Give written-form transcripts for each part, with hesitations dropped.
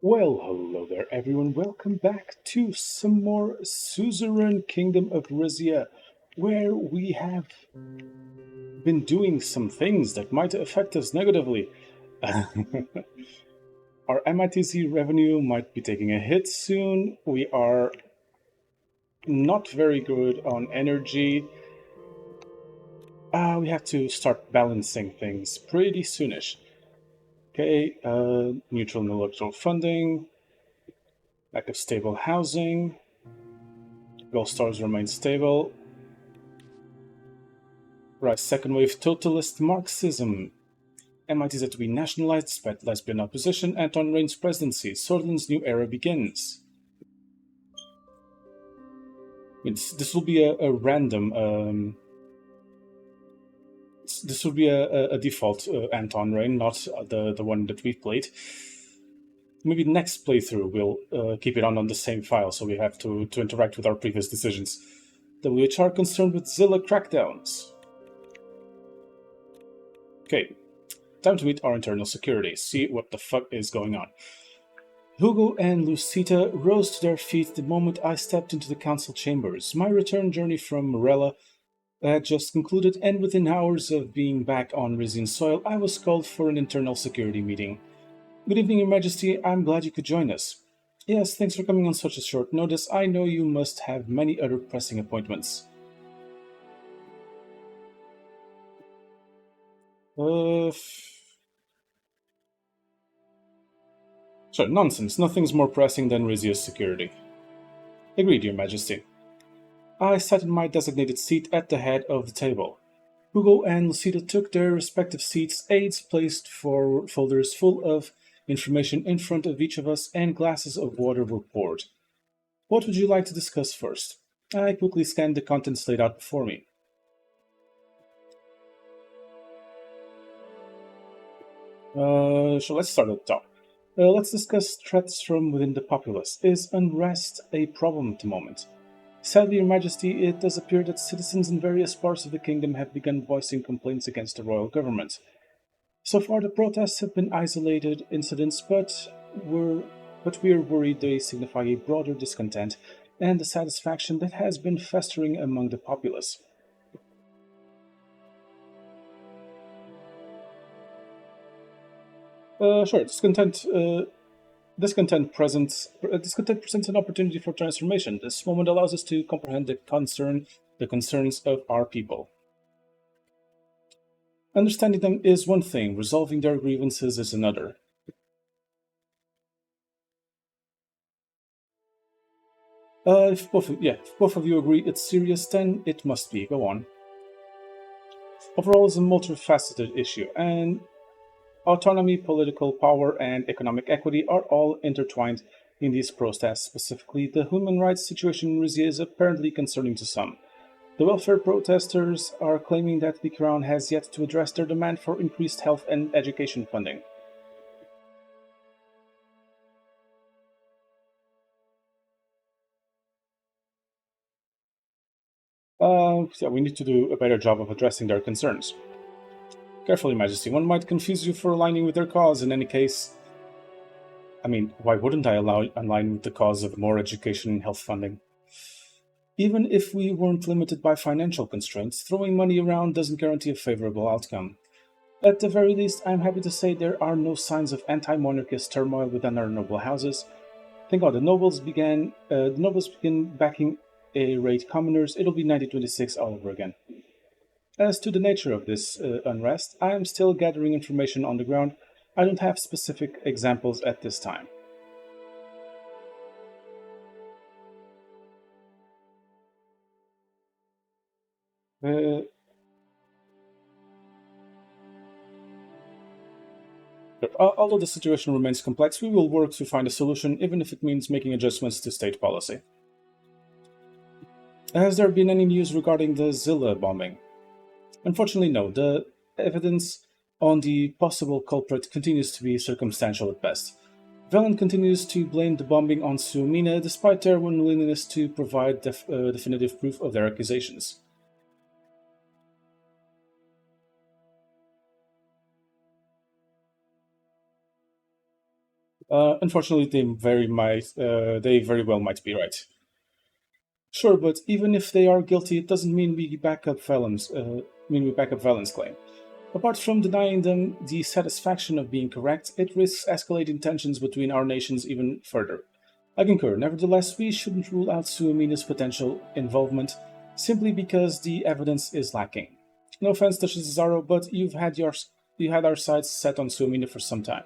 Well, hello there, everyone. Welcome back to some more Suzerain Kingdom of Rizia, where we have been doing some things that might affect us negatively. Our MITC revenue might be taking a hit soon. We are not very good on energy. We have to start balancing things pretty soonish. Okay, neutral and electoral funding, lack of stable housing, gold stars remain stable. Right, second wave totalist Marxism. MIT is to be nationalized despite lesbian opposition. Anton reigns presidency. Sordlin's new era begins. This will be a random. This will be a default Anton reign, not the one that we've played. Maybe next playthrough we'll keep it on the same file, so we have to interact with our previous decisions. WHR concerned with Zilla crackdowns. Okay, time to meet our internal security, see what the fuck is going on. Hugo and Lucita rose to their feet the moment I stepped into the council chambers. My return journey from Morella had just concluded, and within hours of being back on Rizian soil, I was called for an internal security meeting. Good evening, Your Majesty. I'm glad you could join us. Yes, thanks for coming on such a short notice. I know you must have many other pressing appointments. Sure, nonsense. Nothing's more pressing than Rizia's security. Agreed, Your Majesty. I sat in my designated seat at the head of the table. Hugo and Lucida took their respective seats. Aides placed for folders full of information in front of each of us, and glasses of water were poured. What would you like to discuss first? I quickly scanned the contents laid out before me. So let's start at the top. Let's discuss threats from within the populace. Is unrest a problem at the moment? Sadly, Your Majesty, it does appear that citizens in various parts of the kingdom have begun voicing complaints against the royal government. So far, the protests have been isolated incidents, but we are worried they signify a broader discontent and dissatisfaction that has been festering among the populace. Sure, discontent presents an opportunity for transformation. This moment allows us to comprehend the concerns of our people. Understanding them is one thing, resolving their grievances is another. If both of you agree it's serious, then it must be. Go on. Overall, it's a multifaceted issue, and autonomy, political power, and economic equity are all intertwined in these protests. Specifically, the human rights situation in Rizia is apparently concerning to some. The welfare protesters are claiming that the Crown has yet to address their demand for increased health and education funding. We need to do a better job of addressing their concerns. Carefully, Majesty, one might confuse you for aligning with their cause. In any case, why wouldn't I align with the cause of more education and health funding? Even if we weren't limited by financial constraints, throwing money around doesn't guarantee a favorable outcome. At the very least, I'm happy to say there are no signs of anti-monarchist turmoil within our noble houses. Thank God, the nobles begin backing a rate commoners. It'll be 1926 all over again. As to the nature of this unrest, I am still gathering information on the ground. I don't have specific examples at this time. Uh, Although the situation remains complex, we will work to find a solution, even if it means making adjustments to state policy. Has there been any news regarding the Zilla bombing? Unfortunately, no. The evidence on the possible culprit continues to be circumstantial at best. Velen continues to blame the bombing on Suumina, despite their unwillingness to provide definitive proof of their accusations. Unfortunately, they very well might be right. Sure, but even if they are guilty, it doesn't mean we back up Valen's claim. Apart from denying them the satisfaction of being correct, it risks escalating tensions between our nations even further. I concur. Nevertheless, we shouldn't rule out Suomi's potential involvement simply because the evidence is lacking. No offense to Cesaro, but you had our sights set on Suomina for some time.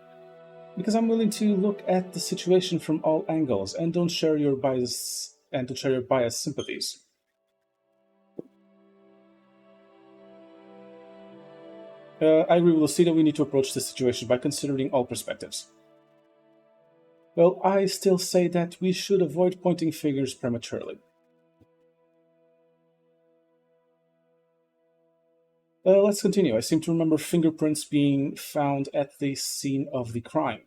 Because I'm willing to look at the situation from all angles and don't share your biased sympathies. I agree with Lucida, we need to approach the situation by considering all perspectives. Well, I still say that we should avoid pointing fingers prematurely. Let's continue. I seem to remember fingerprints being found at the scene of the crime.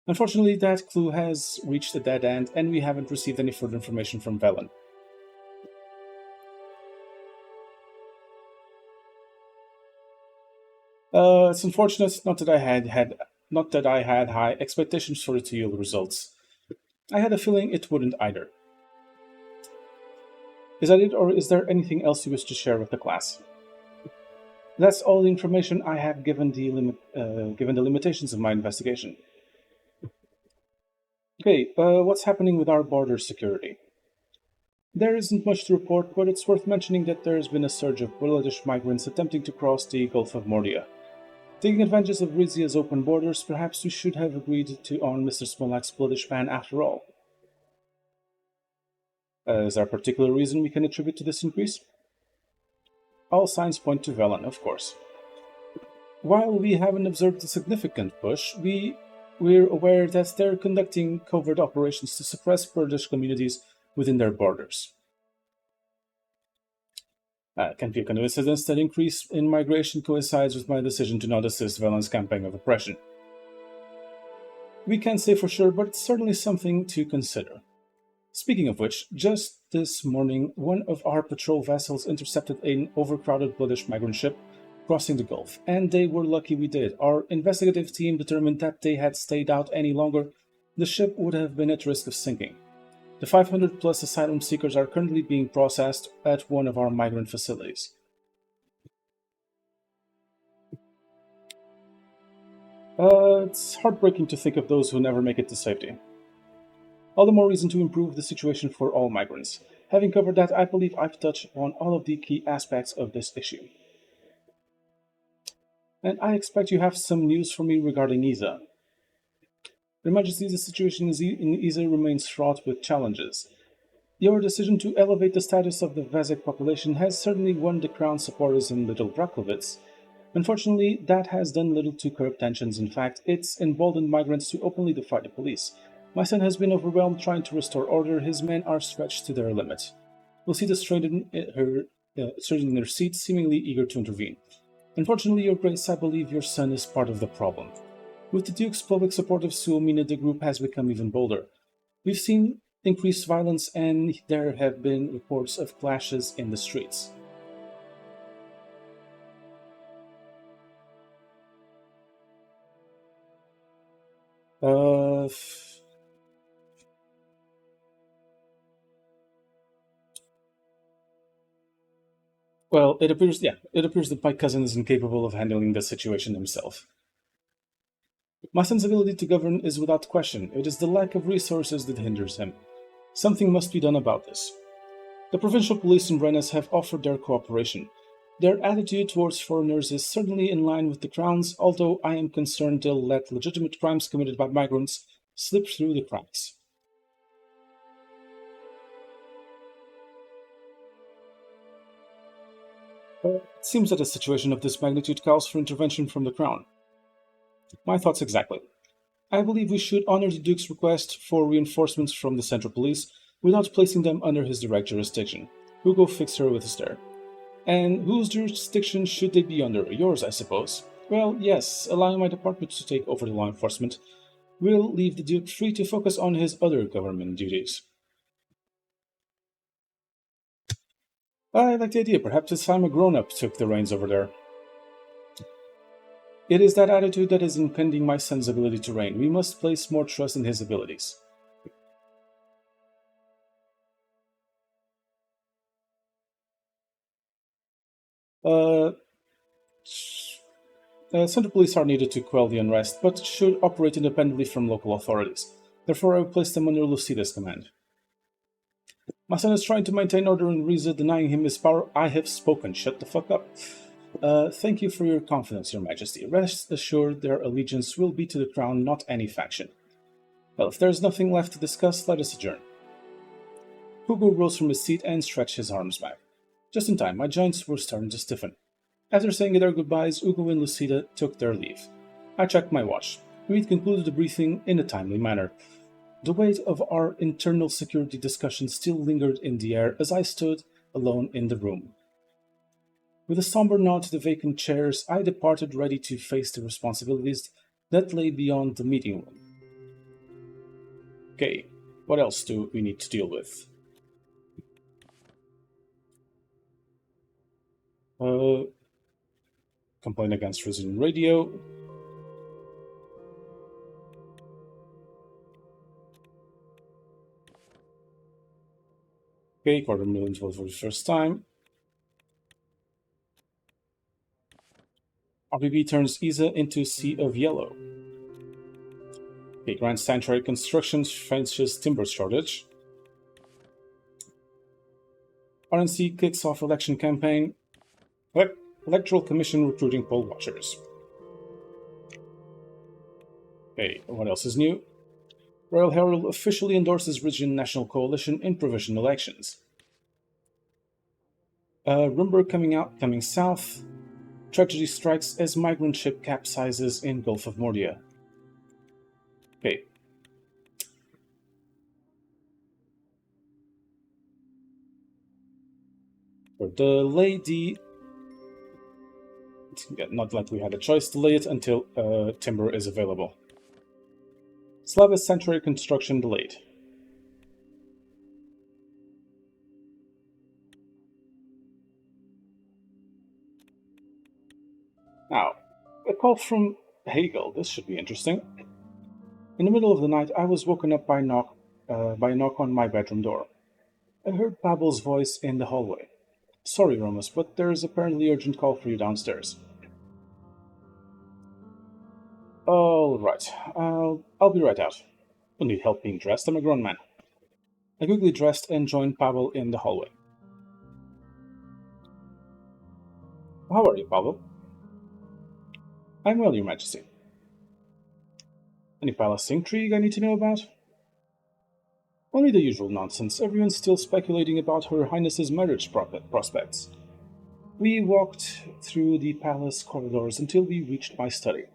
Unfortunately, that clue has reached a dead end, and we haven't received any further information from Velen. It's unfortunate. Not that I had high expectations for it to yield results. I had a feeling it wouldn't either. Is that it, or is there anything else you wish to share with the class? That's all the information I have given the limitations of my investigation. Okay, what's happening with our border security? There isn't much to report, but it's worth mentioning that there has been a surge of Bangladesh migrants attempting to cross the Gulf of Mordia. Taking advantage of Rizia's open borders, perhaps we should have agreed to on Mr. Smolak's bloodish ban after all. Is there a particular reason we can attribute to this increase? All signs point to Velen, of course. While we haven't observed a significant push, we're aware that they're conducting covert operations to suppress Kurdish communities within their borders. Can be a coincidence that increase in migration coincides with my decision to not assist Velen's campaign of oppression. We can't say for sure, but it's certainly something to consider. Speaking of which, just this morning, one of our patrol vessels intercepted an overcrowded British migrant ship crossing the Gulf, and they were lucky we did. Our investigative team determined that they had stayed out any longer, the ship would have been at risk of sinking. The 500 plus asylum seekers are currently being processed at one of our migrant facilities. It's heartbreaking to think of those who never make it to safety. All the more reason to improve the situation for all migrants. Having covered that, I believe I've touched on all of the key aspects of this issue. And I expect you have some news for me regarding Isa. Your Majesty, the situation in Isa remains fraught with challenges. Your decision to elevate the status of the Vezek population has certainly won the Crown supporters in Little Drakovitz. Unfortunately, that has done little to curb tensions. In fact, it's emboldened migrants to openly defy the police. My son has been overwhelmed trying to restore order. His men are stretched to their limit. Lucida straightened in her seat, seemingly eager to intervene. Unfortunately, Your Grace, I believe your son is part of the problem. With the Duke's public support of Suomina, the group has become even bolder. We've seen increased violence, and there have been reports of clashes in the streets. Uh, well, it appears that my cousin is incapable of handling the situation himself. My son's ability to govern is without question. It is the lack of resources that hinders him. Something must be done about this. The provincial police in Brennes have offered their cooperation. Their attitude towards foreigners is certainly in line with the Crown's, although I am concerned they'll let legitimate crimes committed by migrants slip through the cracks. It seems that a situation of this magnitude calls for intervention from the Crown. My thoughts exactly. I believe we should honor the Duke's request for reinforcements from the Central Police without placing them under his direct jurisdiction. Hugo fixed her with a stare. And whose jurisdiction should they be under? Yours, I suppose. Well, yes, allowing my department to take over the law enforcement will leave the Duke free to focus on his other government duties. I like the idea. Perhaps it's time a grown-up took the reins over there. It is that attitude that is impeding my son's ability to reign. We must place more trust in his abilities. Uh, Central police are needed to quell the unrest, but should operate independently from local authorities. Therefore, I will place them under Lucida's command. My son is trying to maintain order in Rizia, denying him his power. I have spoken. Shut the fuck up. Thank you for your confidence, Your Majesty. Rest assured their allegiance will be to the crown, not any faction. Well, if there is nothing left to discuss, let us adjourn. Hugo rose from his seat and stretched his arms back. Just in time, my joints were starting to stiffen. After saying their goodbyes, Hugo and Lucida took their leave. I checked my watch. We had concluded the briefing in a timely manner. The weight of our internal security discussion still lingered in the air as I stood alone in the room. With a somber nod to the vacant chairs, I departed ready to face the responsibilities that lay beyond the meeting room. Okay, what else do we need to deal with? Complaint against Rizia Radio. Okay, $250,000 votes for the first time. RBB turns Isa into Sea of Yellow. Okay, Grand Sanctuary Construction faces timber shortage. RNC kicks off election campaign. Electoral Commission recruiting poll watchers. Okay, what else is new? Royal Herald officially endorses Rizia National Coalition in provincial elections. Rumor coming south. Tragedy strikes as migrant ship capsizes in Gulf of Mordia. Okay. For delay the... Not like we had a choice, delay it until timber is available. Slavic Sanctuary construction delayed. Now, a call from Hegel. This should be interesting. In the middle of the night, I was woken up by a knock on my bedroom door. I heard Pavel's voice in the hallway. Sorry, Romus, but there is apparently urgent call for you downstairs. All right, I'll be right out. Don't need help being dressed. I'm a grown man. I quickly dressed and joined Pavel in the hallway. How are you, Pavel? I'm well, Your Majesty. Any palace intrigue I need to know about? Only the usual nonsense. Everyone's still speculating about Her Highness's marriage prospects. We walked through the palace corridors until we reached my study.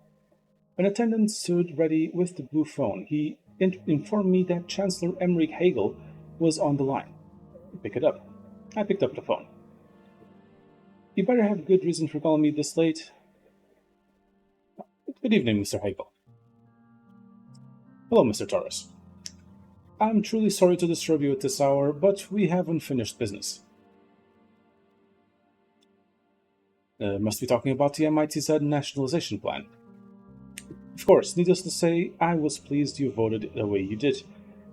An attendant stood ready with the blue phone. He informed me that Chancellor Emmerich Hegel was on the line. Pick it up. I picked up the phone. You better have a good reason for calling me this late. Good evening, Mr. Hegel. Hello, Mr. Torres. I'm truly sorry to disturb you at this hour, but we have unfinished business. Must be talking about the MITZ nationalization plan. Of course, needless to say, I was pleased you voted the way you did.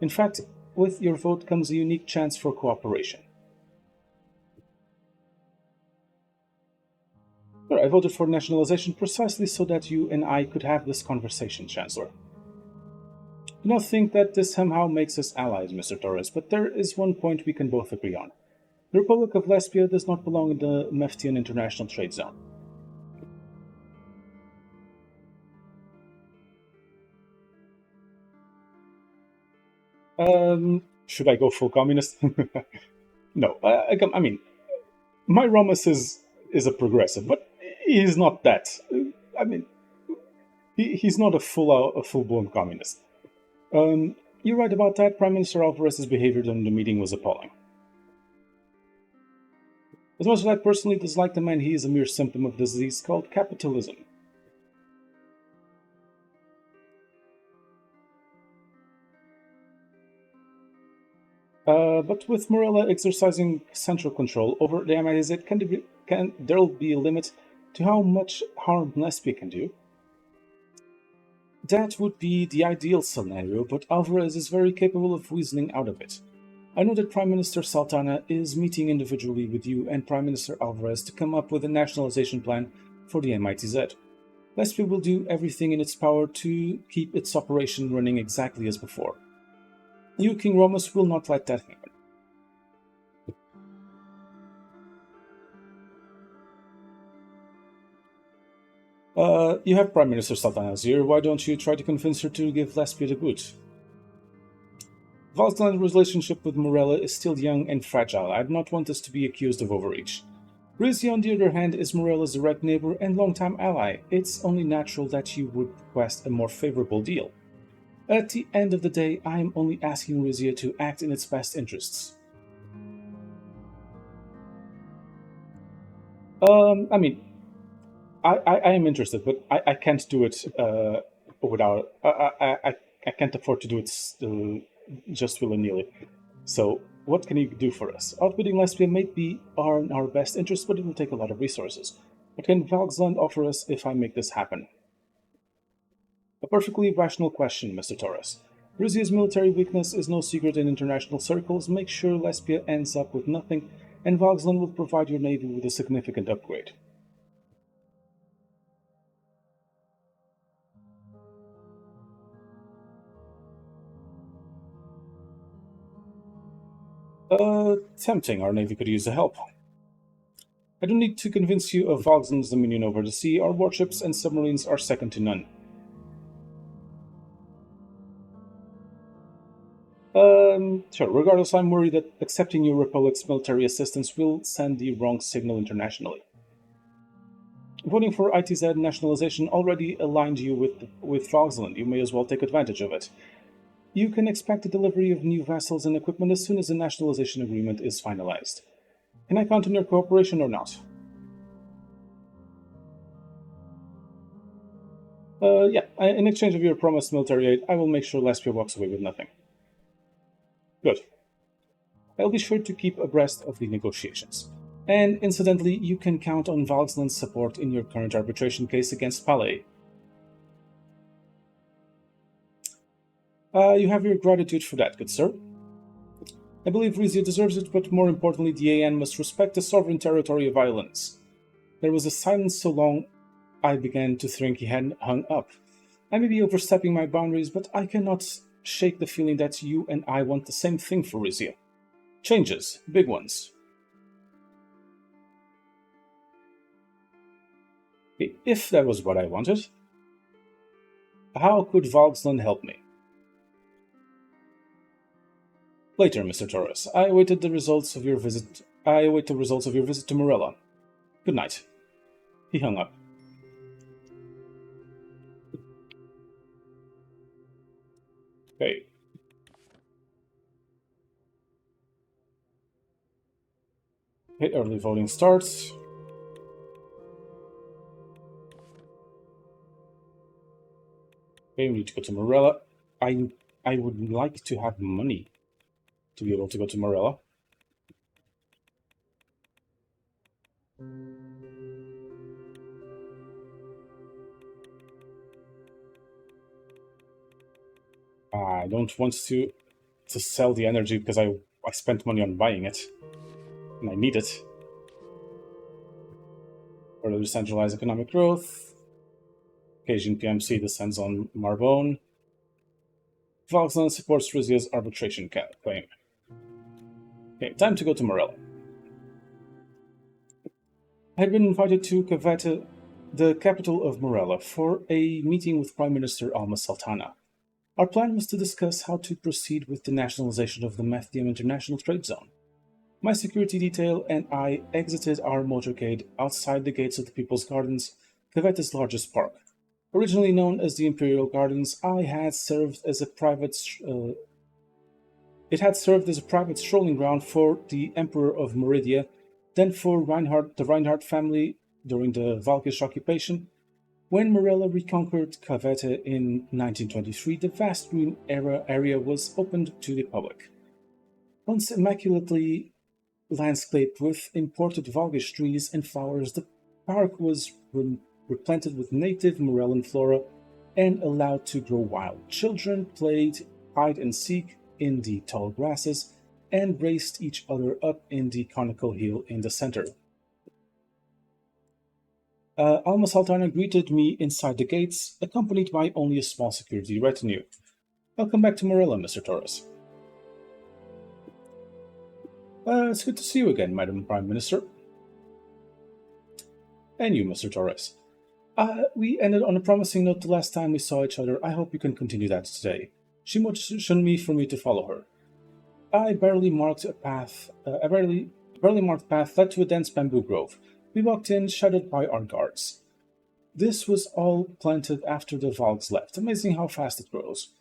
In fact, with your vote comes a unique chance for cooperation. Sure, I voted for nationalization precisely so that you and I could have this conversation, Chancellor. Do not think that this somehow makes us allies, Mr. Torres, but there is one point we can both agree on. The Republic of Lesbia does not belong in the Meftian International Trade Zone. Should I go full communist? No, I mean, my Romus is a progressive, but he's not that. I mean, he's not a full-blown communist. You're right about that. Prime Minister Alvarez's behavior during the meeting was appalling. As much as I personally dislike the man, he is a mere symptom of the disease called capitalism. But with Morella exercising central control over the MIZ, there'll be a limit to how much harm Lesbia can do. That would be the ideal scenario, but Alvarez is very capable of reasoning out of it. I know that Prime Minister Saltana is meeting individually with you and Prime Minister Alvarez to come up with a nationalization plan for the MITZ. Lesbia will do everything in its power to keep its operation running exactly as before. You, King Romus, will not let that happen. You have Prime Minister Saltana's ear. Why don't you try to convince her to give Lesbia the boot? Valsland's relationship with Morella is still young and fragile. I do not want us to be accused of overreach. Rizia, on the other hand, is Morella's direct neighbor and longtime ally. It's only natural that you would request a more favorable deal. At the end of the day, I am only asking Rizia to act in its best interests. I mean, I am interested, but I can't do it without. I can't afford to do it just willy nilly. So, what can you do for us? Outwitting Lesbia may be in our best interest, but it will take a lot of resources. What can Valksland offer us if I make this happen? A perfectly rational question, Mr. Torres. Rizia's military weakness is no secret in international circles. Make sure Lesbia ends up with nothing, and Valksland will provide your navy with a significant upgrade. Tempting. Our navy could use the help. I don't need to convince you of Valksland's dominion over the sea. Our warships and submarines are second to none. Sure. Regardless, I'm worried that accepting your Republic's military assistance will send the wrong signal internationally. Voting for ITZ nationalization already aligned you with Valksland. You may as well take advantage of it. You can expect the delivery of new vessels and equipment as soon as the nationalization agreement is finalized. Can I count on your cooperation or not? Yeah. In exchange of your promised military aid, I will make sure Lesbia walks away with nothing. Good. I'll be sure to keep abreast of the negotiations. And incidentally, you can count on Valksland's support in your current arbitration case against Palais. You have your gratitude for that, good sir. I believe Rizia deserves it, but more importantly, the AN must respect the sovereign territory of islands. There was a silence so long I began to think he had hung up. I may be overstepping my boundaries, but I cannot shake the feeling that you and I want the same thing for Rizia. Changes, big ones. If that was what I wanted, how could Valksland help me? Later, Mr. Torres. I await the results of your visit to Morella. Good night. He hung up. Okay. Okay, early voting starts. Okay, we need to go to Morella. I would like to have money to be able to go to Morella. I don't want to sell the energy because I spent money on buying it. And I need it. Further decentralized economic growth. Cajun PMC descends on Marbonne. Valksland supports Rizia's arbitration claim. Okay, time to go to Morella. I had been invited to Cavite, the capital of Morella, for a meeting with Prime Minister Alma Sultana. Our plan was to discuss how to proceed with the nationalization of the Methium International Trade Zone. My security detail and I exited our motorcade outside the gates of the People's Gardens, Cavite's largest park. Originally known as the Imperial Gardens, it had served as a private strolling ground for the Emperor of Meridia, then for the Reinhardt family during the Valkish occupation. When Morella reconquered Cavite in 1923, the vast green area was opened to the public. Once immaculately landscaped with imported Valkish trees and flowers, the park was replanted with native Morellan flora and allowed to grow wild. Children played hide and seek in the tall grasses and raced each other up in the conical hill in the center. Alma Sultana greeted me inside the gates, accompanied by only a small security retinue. Welcome back to Morella, Mr. Torres. It's good to see you again, Madam Prime Minister. And you, Mr. Torres. We ended on a promising note the last time we saw each other. I hope you can continue that today. She motioned me for me to follow her. I barely marked a path. Barely marked path led to a dense bamboo grove. We walked in, shadowed by our guards. This was all planted after the Valks left. Amazing how fast it grows.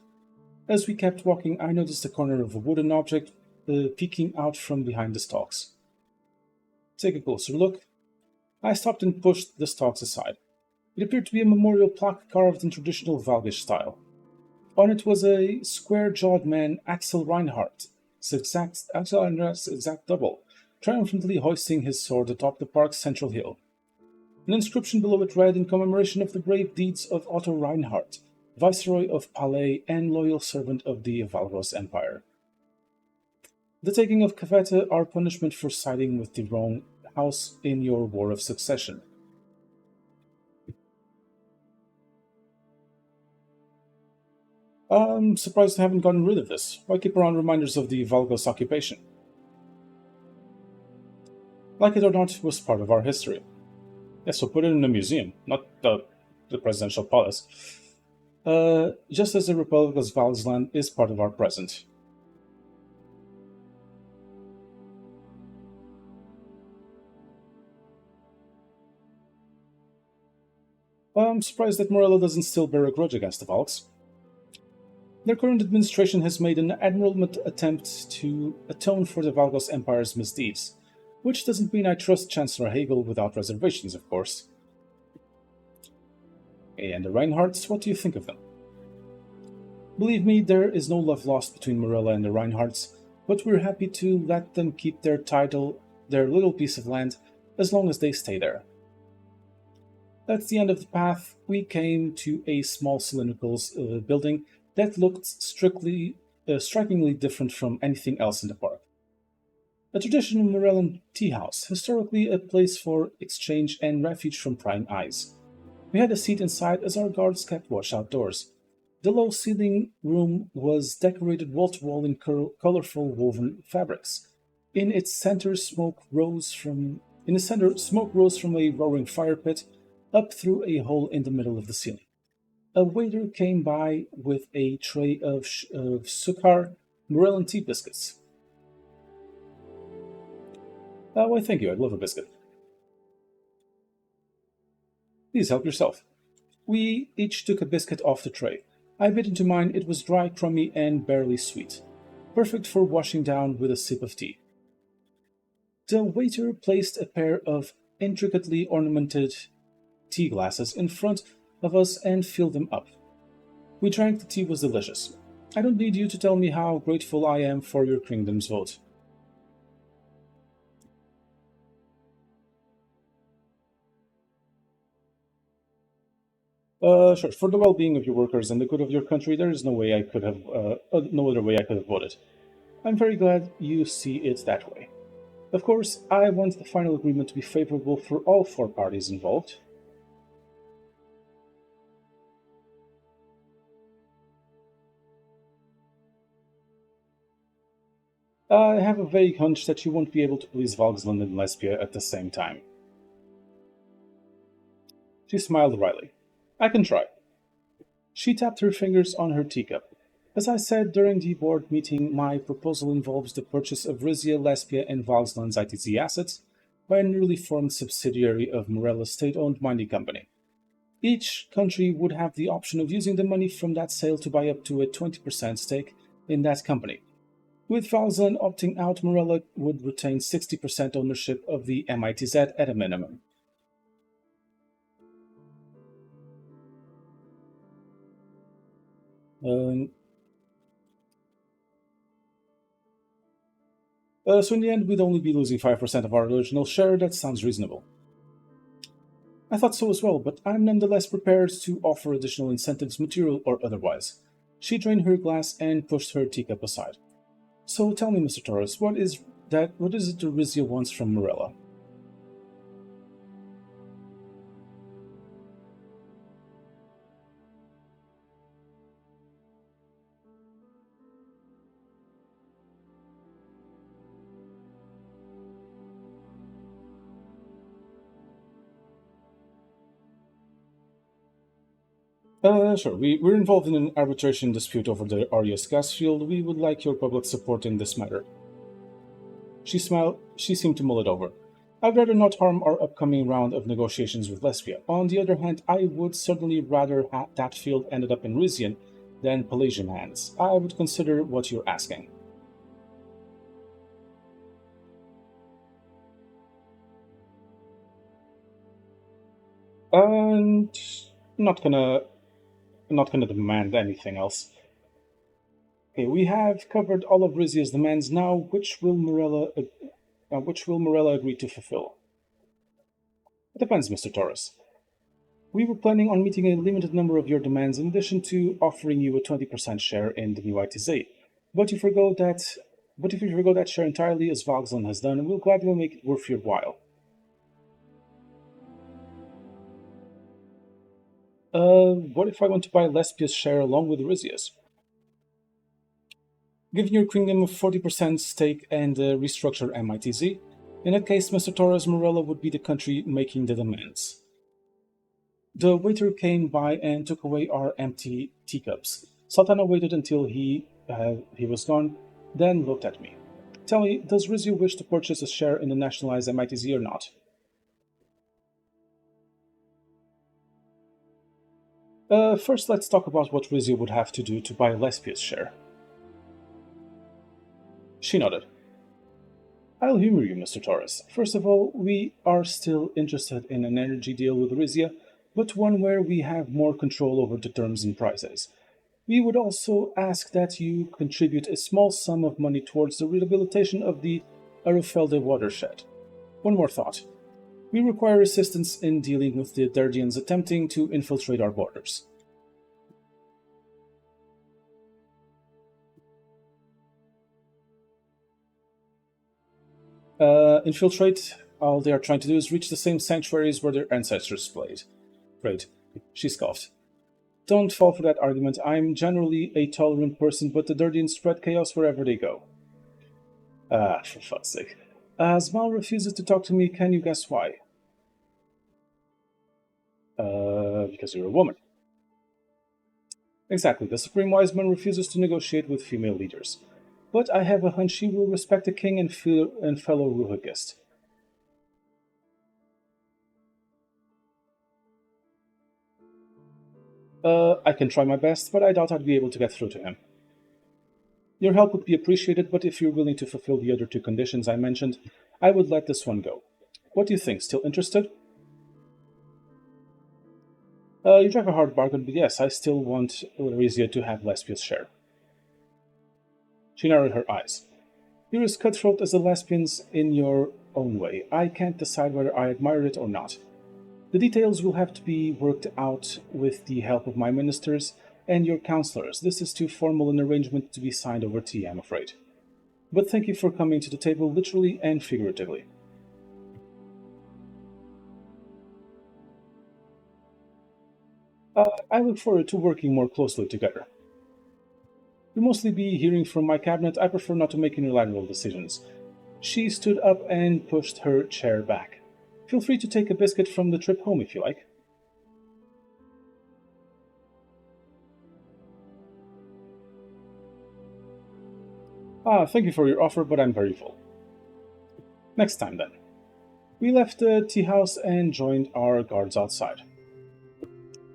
As we kept walking, I noticed a corner of a wooden object peeking out from behind the stalks. Take a closer look. I stopped and pushed the stalks aside. It appeared to be a memorial plaque carved in traditional Valgish style. On it was a square-jawed man, Axel Reinhardt, Axel Reinhardt's exact double, triumphantly hoisting his sword atop the park's central hill. An inscription below it read, in commemoration of the brave deeds of Otto Reinhardt, Viceroy of Palais and loyal servant of the Valgos Empire. The taking of Caveta, our punishment for siding with the wrong house in your war of succession. I'm surprised I haven't gotten rid of this. Why keep around reminders of the Valgos occupation? Like it or not, it was part of our history. Yes, so put it in a museum, not the presidential palace. Just as the Republic of Valsland is part of our present. I'm surprised that Morello doesn't still bear a grudge against the Valks. Their current administration has made an admirable attempt to atone for the Valgos Empire's misdeeds, which doesn't mean I trust Chancellor Hagel without reservations, of course. And the Reinhardts, what do you think of them? Believe me, there is no love lost between Morella and the Reinhardts, but we're happy to let them keep their title, their little piece of land, as long as they stay there. That's the end of the path. We came to a small cylindrical building that looked strikingly different from anything else in the park. A traditional Morellan tea house, historically a place for exchange and refuge from prying eyes. We had a seat inside as our guards kept watch outdoors. The low-ceiling room was decorated wall-to-wall in colorful woven fabrics. In its center, smoke rose from a roaring fire pit up through a hole in the middle of the ceiling. A waiter came by with a tray of Sukkar Morellan tea biscuits. Why, thank you. I'd love a biscuit. Please help yourself. We each took a biscuit off the tray. I bit into mine. It was dry, crummy, and barely sweet. Perfect for washing down with a sip of tea. The waiter placed a pair of intricately ornamented tea glasses in front of us and filled them up. We drank. The tea was delicious. I don't need you to tell me how grateful I am for your kingdom's vote. Sure. For the well-being of your workers and the good of your country, there is no other way I could have voted. I'm very glad you see it that way. Of course, I want the final agreement to be favorable for all four parties involved. I have a vague hunch that you won't be able to please Valgsland and Lesbia at the same time. She smiled wryly. I can try. She tapped her fingers on her teacup. As I said during the board meeting, my proposal involves the purchase of Rizia, Lesbia, and Valsland's ITZ assets by a newly formed subsidiary of Morella's state-owned mining company. Each country would have the option of using the money from that sale to buy up to a 20% stake in that company. With Valsland opting out, Morella would retain 60% ownership of the MITZ at a minimum. Um, so in the end, we'd only be losing 5% of our original share. That sounds reasonable. I thought so as well, but I'm nonetheless prepared to offer additional incentives, material or otherwise. She drained her glass and pushed her teacup aside. So tell me, Mr. Torres, what is it Rizia wants from Morella? Sure. We're involved in an arbitration dispute over the Arias gas field. We would like your public support in this matter. She smiled. She seemed to mull it over. I'd rather not harm our upcoming round of negotiations with Lesbia. On the other hand, I would certainly rather that field ended up in Rizian than Pelagian hands. I would consider what you're asking. And not gonna not gonna demand anything else. Okay, we have covered all of Rizia's demands. Now, which will Morella agree to fulfill? It depends, Mr. Torres. We were planning on meeting a limited number of your demands in addition to offering you a 20% share in the new ITZ. But you forgo that but if you forgo that share entirely as Voxland has done, we'll gladly make it worth your while. What if I want to buy Lespia's share along with Rizia's? Giving your kingdom a 40% stake and restructure MITZ. In that case, Mr. Torres Morella would be the country making the demands. The waiter came by and took away our empty teacups. Sultana waited until he was gone, then looked at me. Tell me, does Rizio wish to purchase a share in the nationalized MITZ or not? First, let's talk about what Rizio would have to do to buy Lespia's share. She nodded. I'll humor you, Mr. Torres. First of all, we are still interested in an energy deal with Rizia, but one where we have more control over the terms and prices. We would also ask that you contribute a small sum of money towards the rehabilitation of the Arufelde watershed. One more thought. We require assistance in dealing with the Derdians attempting to infiltrate our borders. Infiltrate? All they are trying to do is reach the same sanctuaries where their ancestors played. Great. She scoffed. Don't fall for that argument. I'm generally a tolerant person, but the Derdians spread chaos wherever they go. Ah, for fuck's sake. As Mal refuses to talk to me, can you guess why? Because you're a woman. Exactly. The Supreme Wise Man refuses to negotiate with female leaders. But I have a hunch she will respect the king and fellow Ruhagist. I can try my best, but I doubt I'd be able to get through to him. Your help would be appreciated, but if you're willing to fulfill the other two conditions I mentioned, I would let this one go. What do you think? Still interested? You drive a hard bargain, but yes, I still want Rizia to have Lespia's share. She narrowed her eyes. You're as cutthroat as the lesbians in your own way. I can't decide whether I admire it or not. The details will have to be worked out with the help of my ministers and your counselors. This is too formal an arrangement to be signed over tea, I'm afraid. But thank you for coming to the table literally and figuratively. I look forward to working more closely together. You'll mostly be hearing from my cabinet. I prefer not to make unilateral decisions. She stood up and pushed her chair back. Feel free to take a biscuit from the trip home if you like. Thank you for your offer, but I'm very full. Next time then. We left the tea house and joined our guards outside.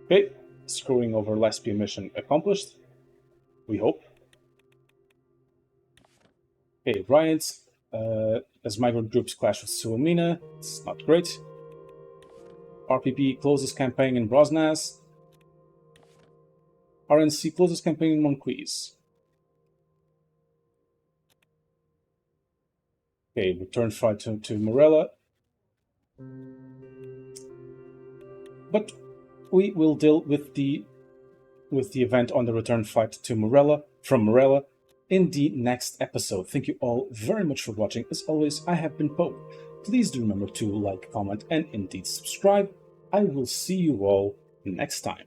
Okay, screwing over lesbian mission accomplished. We hope. Okay, riots. As migrant groups clash with Suamina. It's not great. RPP closes campaign in Brosnas. RNC closes campaign in Monquise. Okay, return fight to Morella. But we will deal with the event on the return flight to from Morella in the next episode. Thank you all very much for watching. As always, I have been Pope. Please do remember to like, comment, and indeed subscribe. I will see you all next time.